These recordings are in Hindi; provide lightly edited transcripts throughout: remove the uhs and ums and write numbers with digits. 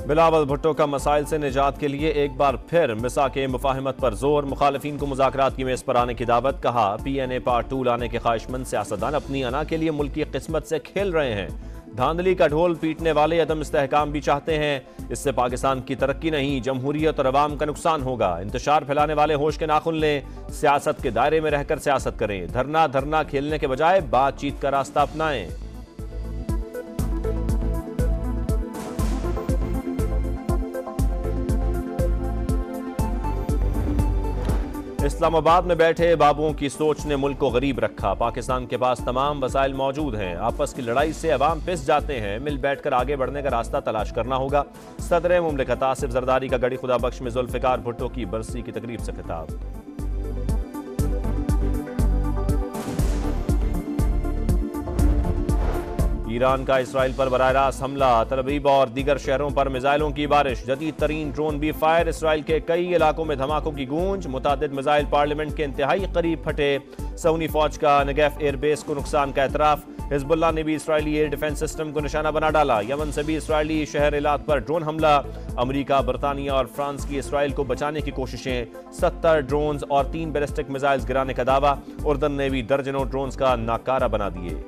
बिलावल भुट्टो का मसाइल से निजात के लिए एक बार फिर मिसा के मुफाहमत पर जोर। मुखालिफिन को मुज़ाकरात की मेज़ पर आने की दावत। कहा PNA पार्ट 2 लाने के ख्वाहिशमंद सियासतदान अपनी अना के लिए मुल्क की किस्मत से खेल रहे हैं। धांधली का ढोल पीटने वाले अदम इस्तेहकाम भी चाहते हैं। इससे पाकिस्तान की तरक्की नहीं, जमहूरियत और अवाम का नुकसान होगा। इंतशार फैलाने वाले होश के नाखुन लें, सियासत के दायरे में रहकर सियासत करें। धरना खेलने के बजाय बातचीत का रास्ता अपनाएं। इस्लामाबाद में बैठे बाबुओं की सोच ने मुल्क को गरीब रखा। पाकिस्तान के पास तमाम वसाइल मौजूद हैं। आपस की लड़ाई से अवाम पिस जाते हैं। मिल बैठकर आगे बढ़ने का रास्ता तलाश करना होगा। सदर मुमलिकत आसिफ जरदारी का गड़ी खुदा बख्श में जुल्फिकार भुट्टो की बरसी की तकरीब से खिताब। ईरान का इसराइल पर बराह रास्त हमला। तल अवीव और दीगर शहरों पर मिसाइलों की बारिश। जदीद तरीन ड्रोन भी फायर। इसराइल के कई इलाकों में धमाकों की गूंज। मुतादिद मिसाइल पार्लियामेंट के इंतहाई करीब फटे। सऊदी फौज का नेगेव एयरबेस को नुकसान का एतराफ। हिजबुल्लाह ने भी इसराइली एयर डिफेंस सिस्टम को निशाना बना डाला। यमन से भी इसराइली शहर इलाक पर ड्रोन हमला। अमरीका, बरतानिया और फ्रांस की इसराइल को बचाने की कोशिशें। 70 ड्रोन्स और 3 बैलिस्टिक मिसाइल्स गिराने का दावा। उर्दन ने भी दर्जनों ड्रोन्स का नाकारा बना दिए।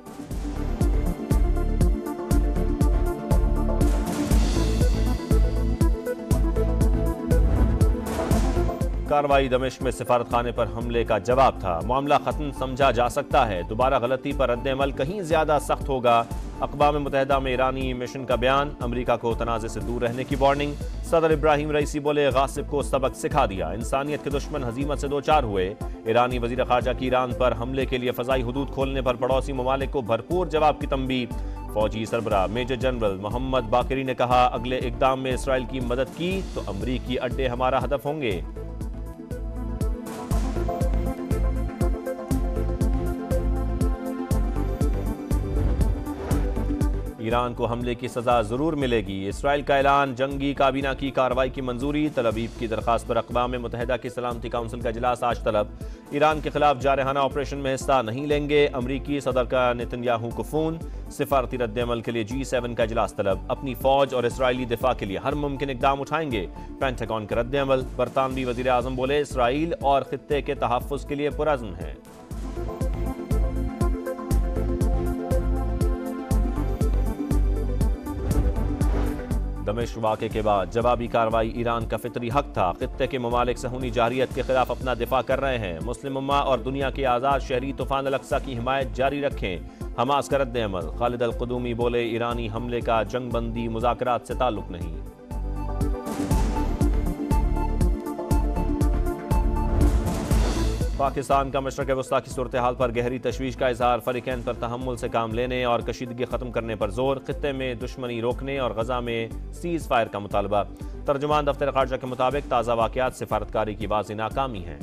कार्रवाई दमिश्क में सिफारत खाने पर हमले का जवाब था। मामला खत्म समझा जा सकता है। दोबारा गलती पर रद्द-ए-अमल कहीं ज्यादा सख्त होगा। अक़वाम मुत्तहिदा में ईरानी मिशन का बयान। अमरीका को तनाज़े से दूर रहने की वार्निंग। सदर इब्राहिम रईसी बोले, गासिब को सबक सिखा दिया। इंसानियत के दुश्मन हजीमत से दो चार हुए। ईरानी वज़ीर ख़ारजा की ईरान पर हमले के लिए फ़ज़ाई हुदूद खोलने पर पड़ोसी ममालिक को भरपूर जवाब की तंबीह। फौजी सरबराह मेजर जनरल मोहम्मद बाकरी ने कहा, अगले इक़दाम में इसराइल की मदद की तो अमरीकी अड्डे हमारा हदफ होंगे। ईरान को हमले की सजा जरूर मिलेगी। इसराइल का ऐलान। जंगी काबीना की कार्रवाई की मंजूरी। तल अवीव की दरखास्त पर अक़वाम मुत्तहिदा की सलामती काउंसिल का इजलास आज तलब। ईरान के खिलाफ जारहाना ऑपरेशन में हिस्सा नहीं लेंगे। अमरीकी सदर का नेतन्याहू को फोन। सिफारती रद्द-ए-अमल के लिए G7 का इजलास तलब। अपनी फौज और इसराइली दिफा के लिए हर मुमकिन इक़दाम उठाएंगे। पेंटागन का रद्द-ए-अमल। बरतानवी वज़ीर आज़म बोले, इसराइल और खित्ते के तहफ़्फ़ुज़ के लिए पुरअज़्म है। दमिश्क वाक़े के बाद जवाबी कार्रवाई ईरान का फितरी हक था। खित्ते के ममालिक सहूनी जारियत के खिलाफ अपना दिफा कर रहे हैं। मुस्लिम उम्मा और दुनिया के आज़ाद शहरी तूफ़ान अल-अक़सा की हिमायत जारी रखें। हमास का रद्द-ए-अमल। खालिद अल-क़ुदूमी बोले, ईरानी हमले का जंगबंदी मुज़ाकरात से ताल्लुक़ नहीं। पाकिस्तान का मशरक़ वस्ता की सूरत हाल पर गहरी तशवीश का इजहार। फ़रीक़ैन पर तहम्मुल से काम लेने और कशीदगी ख़त्म करने पर जोर। खित्ते में दुश्मनी रोकने और गज़ा में सीज़ फायर का मुतालबा। तर्जुमान दफ्तर ख़ारजा के मुताबिक ताज़ा वाक़यात सिफारतकारी की वाज़ेह नाकामी है।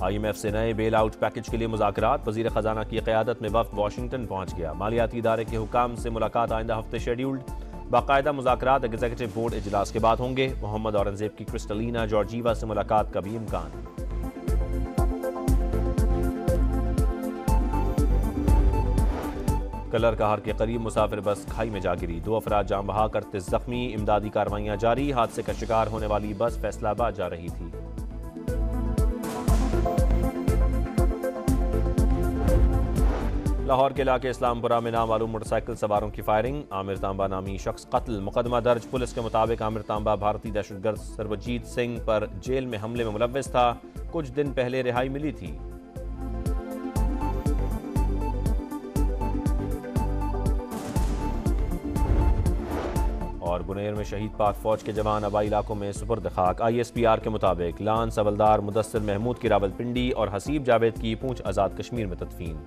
IMF से नए बेल आउट पैकेज के लिए मुज़ाकरात। वज़ीर ख़जाना की क़यादत में वफ़द वाशिंगटन पहुँच गया। मालियाती इदारे के हुकाम से मुलाकात आइंदा हफ्ते शेड्यूल्ड। बाकायदा मुज़ाकरात एग्जीक्यूटिव बोर्ड इजलास के बाद होंगे। मोहम्मद औरंगज़ेब की क्रिस्टलिना जॉर्जीवा से मुलाकात का भी इम्कान। कलर कहर के करीब मुसाफिर बस खाई में जा गिरी। 2 अफराद जान बहा करते जख्मी। इमदादी कार्रवाइयाँ जारी। हादसे का शिकार होने वाली बस फैसलाबाद जा रही थी। लाहौर के इलाके इस्लामपुरा में नामालूम मोटरसाइकिल सवारों की फायरिंग। आमिर तांबा नामी शख्स कत्ल। मुकदमा दर्ज। पुलिस के मुताबिक आमिर तांबा भारतीय दहशतगर्द सर्वजीत सिंह पर जेल में हमले में मुलव्वस था। कुछ दिन पहले रिहाई मिली थी। और बुनेर में शहीद पाक फौज के जवान आबाई इलाकों में सुपुर्द खाक। ISPR के मुताबिक लांस हवलदार मुदस्सिर महमूद की रावलपिंडी और हसीब जावेद की पूंछ आज़ाद कश्मीर में तदफीन।